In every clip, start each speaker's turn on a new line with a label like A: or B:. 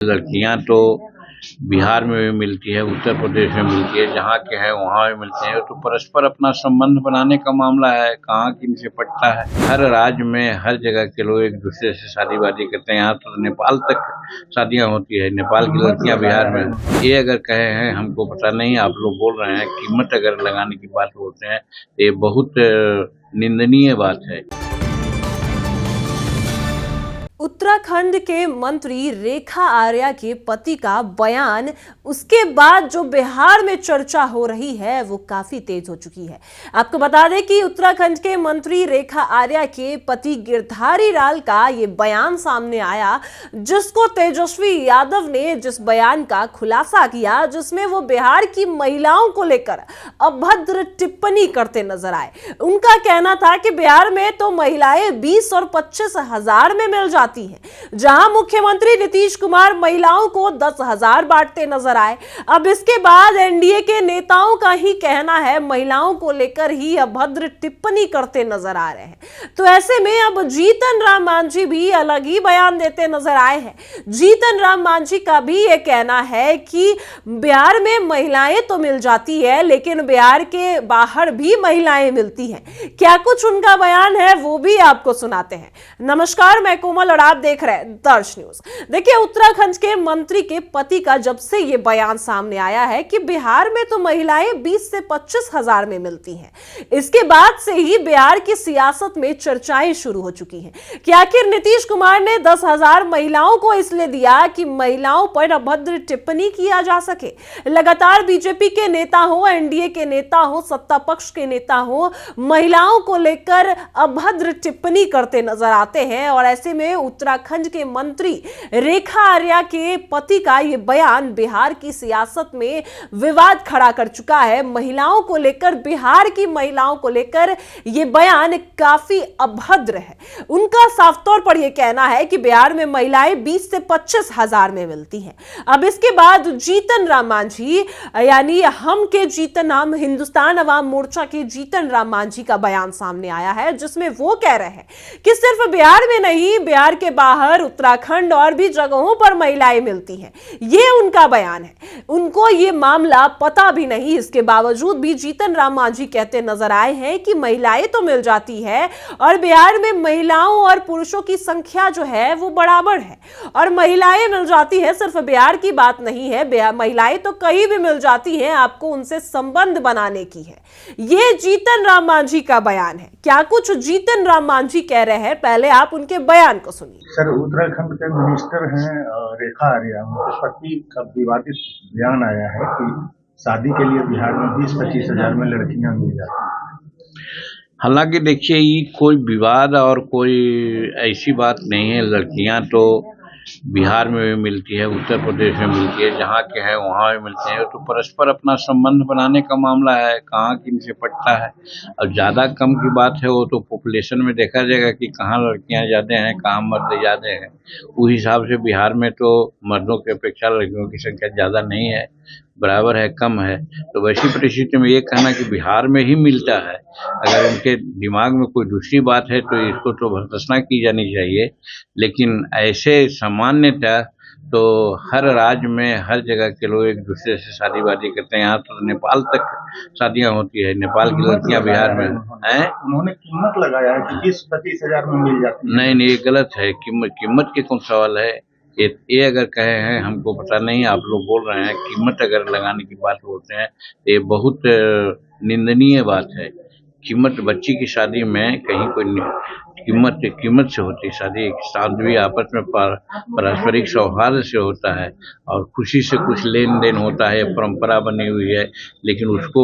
A: लड़कियां तो बिहार में भी मिलती है, उत्तर प्रदेश में मिलती है, जहाँ के हैं वहाँ भी मिलते हैं। तो परस्पर अपना संबंध बनाने का मामला है, कहाँ किनसे पटता है। हर राज्य में हर जगह के लोग एक दूसरे से शादी वादी करते हैं। यहाँ तो नेपाल तक शादियां होती है, नेपाल की लड़कियां बिहार में। ये अगर कहे हैं हमको पता नहीं, आप लोग बोल रहे हैं कीमत अगर लगाने की बात बोलते हैं, ये बहुत निंदनीय बात है।
B: उत्तराखंड के मंत्री रेखा आर्या के पति का बयान, उसके बाद जो बिहार में चर्चा हो रही है वो काफी तेज हो चुकी है। आपको बता दें कि उत्तराखंड के मंत्री रेखा आर्या के पति गिरधारी लाल का ये बयान सामने आया, जिसको तेजस्वी यादव ने जिस बयान का खुलासा किया, जिसमें वो बिहार की महिलाओं को लेकर अभद्र टिप्पणी करते नजर आए। उनका कहना था कि बिहार में तो महिलाएं 20 और 25 हजार में मिल जाती हैं, जहां मुख्यमंत्री नीतीश कुमार महिलाओं को 10,000 बांटते नजर आए। अब इसके बाद एनडीए के नेताओं का ही कहना है महिलाओं को लेकर ही अभद्र टिप्पणी करते नजर आ रहे हैं। तो ऐसे में अब जीतन राम मांझी भी अलग ही बयान देते नजर आए हैं। जीतन राम मांझी का भी यह कहना है कि बिहार में महिलाएं तो मिल जाती है, लेकिन बिहार के बाहर भी महिलाएं मिलती हैं। क्या कुछ उनका बयान है वो भी आपको सुनाते हैं। नमस्कार, मैं कोमल और आप देख रहे हैं दर्श न्यूज। देखिए, उत्तराखंड के मंत्री के पति का जब से ये बयान सामने आया है कि बिहार में तो महिलाएं 20 से 25 हजार में मिलती हैं, इसके बाद से ही बिहार की सियासत में चर्चाएं शुरू हो चुकी हैं कि आखिर नीतीश कुमार ने 10,000 महिलाओं को इसलिए दिया कि महिलाओं पर अभद्र टिप्पणी किया जा सके। लगातार बीजेपी के नेता हो, एनडीए के नेता हो, सत्ता पक्ष के नेता हो, महिलाओं को लेकर अभद्र टिप्पणी करते नजर आते हैं। और ऐसे में उत्तराखंड के मंत्री रेखा आर्या के पति का यह बयान बिहार की सियासत में विवाद खड़ा कर चुका है। महिलाओं को लेकर, बिहार की महिलाओं को लेकर यह बयान काफी अभद्र है। उनका साफ तौर पर यह कहना है कि बिहार में महिलाएं 20 से 25 हजार में मिलती हैं। अब इसके बाद जीतन राम मांझी, यानी हम के जीतन, हम हिंदुस्तान अवाम मोर्चा के जीतन राम मांझी का बयान सामने आया है, जिसमें वो कह रहे हैं कि सिर्फ बिहार में नहीं, बिहार के बाहर उत्तराखंड और भी जगहों पर महिलाएं मिलती हैं। ये उनका बयान है। उनको ये मामला पता भी नहीं, इसके बावजूद भी जीतन राम मांझी कहते नजर आए हैं कि महिलाएं तो मिल जाती है और बिहार में महिलाओं और पुरुषों की संख्या जो है वो बराबर है और महिलाएं मिल जाती है। सिर्फ बिहार की बात नहीं है, महिलाएं तो कहीं भी मिल जाती हैं, आपको उनसे संबंध बनाने की है। ये जीतन राम मांझी का बयान है। क्या कुछ जीतन राम मांझी कह रहे हैं, पहले आप उनके बयान को सुनिए।
C: सर, उत्तराखंड के मिनिस्टर हैं रेखा आर्या, उनके पति का विवादित बयान आया है कि शादी के लिए बिहार में 20-25 हजार में लड़कियां मिल जाती हैं।
A: हालांकि देखिए, ये कोई विवाद और कोई ऐसी बात नहीं है। लड़कियां तो बिहार में भी मिलती है, उत्तर प्रदेश में मिलती है, जहाँ के हैं वहाँ भी मिलते हैं। तो परस्पर अपना संबंध बनाने का मामला है, कहाँ किनसे पटता है। अब ज़्यादा कम की बात है, वो तो पॉपुलेशन में देखा जाएगा कि कहाँ लड़कियाँ ज़्यादा हैं, कहाँ मर्द ज़्यादा हैं। उस हिसाब से बिहार में तो मर्दों की अपेक्षा लड़कियों की संख्या ज़्यादा नहीं है, बराबर है, कम है। तो वैसी परिस्थिति में ये कहना कि बिहार में ही मिलता है, अगर उनके दिमाग में कोई दूसरी बात है तो इसको तो भर्त्सना की जानी चाहिए। लेकिन ऐसे सामान्यतः तो हर राज्य में हर जगह के लोग एक दूसरे से शादी वादी करते हैं। यहाँ तो नेपाल तक शादियां होती है, नेपाल की लड़कियां बिहार में हैं।
C: उन्होंने कीमत लगाया है कि 20-25 हजार में मिल जाती है।
A: नहीं, ये गलत है। कीमत के कौन सवाल है। ये अगर कहे हैं हमको पता नहीं, आप लोग बोल रहे हैं कीमत अगर लगाने की बात बोलते हैं, ये बहुत निंदनीय बात है। कीमत, बच्ची की शादी में कहीं कोई कीमत से होती है। शादी भी आपस में पारस्परिक सौहार्द से होता है और खुशी से कुछ लेन देन होता है, परंपरा बनी हुई है। लेकिन उसको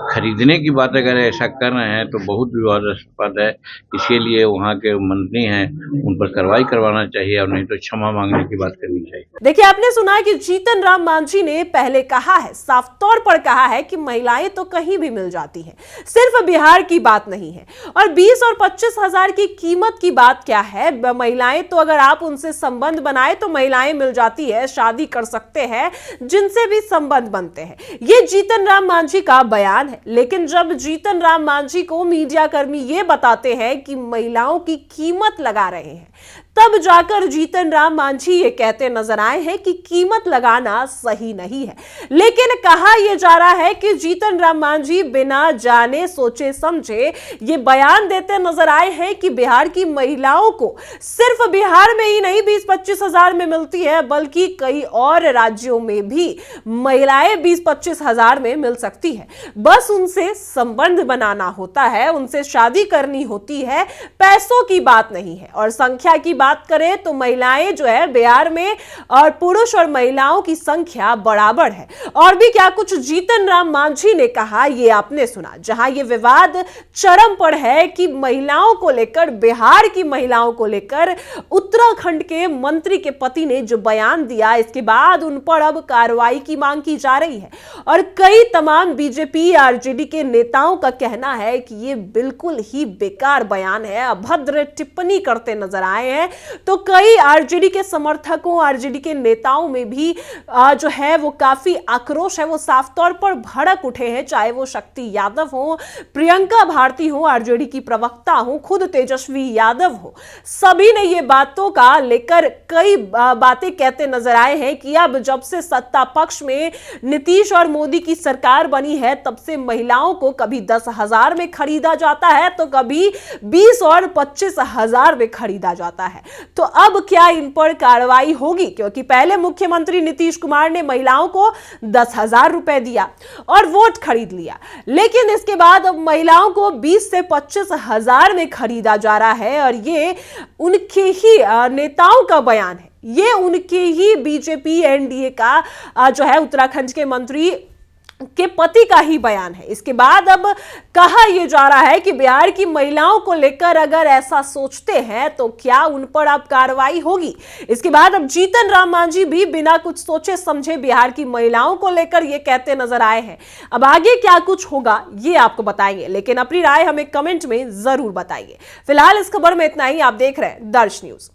A: खरीदने की बात अगर ऐसा कर रहे हैं तो बहुत विवादास्पद है। इसके लिए वहाँ के मंत्री हैं, उन पर कार्रवाई करवाना चाहिए और नहीं तो क्षमा मांगने की बात करनी चाहिए।
B: देखिए, आपने सुना कि जीतन राम मांझी ने पहले कहा है, साफ तौर पर कहा है कि महिलाएं तो कहीं भी मिल जाती हैं, सिर्फ बिहार की बात नहीं है। और 20 और 25 हजार की कीमत की बात क्या है। महिलाएं तो अगर आप उनसे संबंध बनाए तो महिलाएं मिल जाती है, शादी कर सकते हैं, जिनसे भी संबंध बनते हैं। ये जीतन राम मांझी का बयान है। लेकिन जब जीतन राम मांझी को मीडिया कर्मी ये बताते हैं कि महिलाओं की कीमत लगा रहे हैं, तब जाकर जीतन राम मांझी ये कहते नजर आए हैं कि कीमत लगाना सही नहीं है। लेकिन कहा यह जा रहा है कि जीतन राम मांझी बिना जाने सोचे समझे ये बयान देते नजर आए हैं कि बिहार की महिलाओं को सिर्फ बिहार में ही नहीं 20-25 हजार में मिलती है, बल्कि कई और राज्यों में भी महिलाएं 20-25 हजार में मिल सकती है। बस उनसे संबंध बनाना होता है, उनसे शादी करनी होती है, पैसों की बात नहीं है। और संख्या की बात करें तो महिलाएं जो है बिहार में और पुरुष और महिलाओं की संख्या बराबर है। और भी क्या कुछ जीतन राम मांझी ने कहा ये आपने सुना, जहां ये विवाद चरम पर है कि महिलाओं को लेकर, बिहार की महिलाओं को लेकर उत्तराखंड के मंत्री के पति ने जो बयान दिया, इसके बाद उन पर अब कार्रवाई की मांग की जा रही है। और कई तमाम बीजेपी आरजेडी के नेताओं का कहना है कि ये बिल्कुल ही बेकार बयान है, अभद्र टिप्पणी करते नजर आए हैं। तो कई आरजेडी के समर्थकों, आरजेडी के नेताओं में भी जो है वो काफी आक्रोश है, वो साफ तौर पर भड़क उठे हैं। चाहे वो शक्ति यादव हो, प्रियंका भारती हो, आरजेडी की प्रवक्ता हो, खुद तेजस्वी यादव हो, सभी ने ये बातों का लेकर कई बातें कहते नजर आए हैं कि अब जब से सत्ता पक्ष में नीतीश और मोदी की सरकार बनी है, तब से महिलाओं को कभी 10,000 में खरीदा जाता है तो कभी 20 और 25 हजार में खरीदा जाता है। तो अब क्या इन पर कार्रवाई होगी? क्योंकि पहले मुख्यमंत्री नीतीश कुमार ने महिलाओं को 10,000 रुपए दिया और वोट खरीद लिया, लेकिन इसके बाद अब महिलाओं को 20 से 25 हजार में खरीदा जा रहा है। और ये उनके ही नेताओं का बयान है, ये उनके ही बीजेपी एनडीए का जो है उत्तराखंड के मंत्री के पति का ही बयान है। इसके बाद अब कहा यह जा रहा है कि बिहार की महिलाओं को लेकर अगर ऐसा सोचते हैं तो क्या उन पर अब कार्रवाई होगी? इसके बाद अब जीतन राम मांझी भी बिना कुछ सोचे समझे बिहार की महिलाओं को लेकर यह कहते नजर आए हैं। अब आगे क्या कुछ होगा ये आपको बताएंगे, लेकिन अपनी राय हमें कमेंट में जरूर बताइए। फिलहाल इस खबर में इतना ही। आप देख रहे हैं दर्श न्यूज।